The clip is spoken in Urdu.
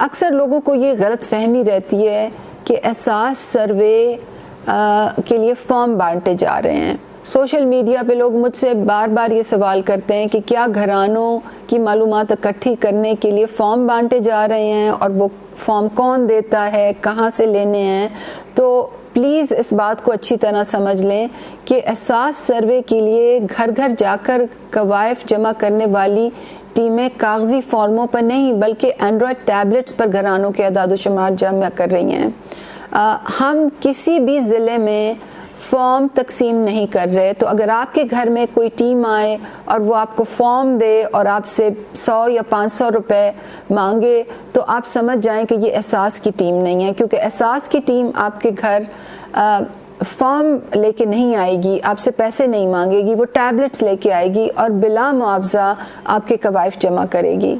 اکثر لوگوں کو یہ غلط فہمی رہتی ہے کہ احساس سروے کے لیے فارم بانٹے جا رہے ہیں. سوشل میڈیا پہ لوگ مجھ سے بار بار یہ سوال کرتے ہیں کہ کیا گھرانوں کی معلومات اکٹھی کرنے کے لیے فارم بانٹے جا رہے ہیں, اور وہ فارم کون دیتا ہے, کہاں سے لینے ہیں. تو پلیز اس بات کو اچھی طرح سمجھ لیں کہ احساس سروے کے لیے گھر گھر جا کر کوائف جمع کرنے والی ٹیمیں کاغذی فارموں پر نہیں بلکہ اینڈرائڈ ٹیبلٹس پر گھرانوں کے اعداد و شمار جمع کر رہی ہیں. ہم کسی بھی ضلع میں فارم تقسیم نہیں کر رہے. تو اگر آپ کے گھر میں کوئی ٹیم آئے اور وہ آپ کو فارم دے اور آپ سے 100 یا 500 روپے مانگے تو آپ سمجھ جائیں کہ یہ احساس کی ٹیم نہیں ہے, کیونکہ احساس کی ٹیم آپ کے گھر فارم لے کے نہیں آئے گی, آپ سے پیسے نہیں مانگے گی, وہ ٹیبلٹس لے کے آئے گی اور بلا معاوضہ آپ کے کوائف جمع کرے گی.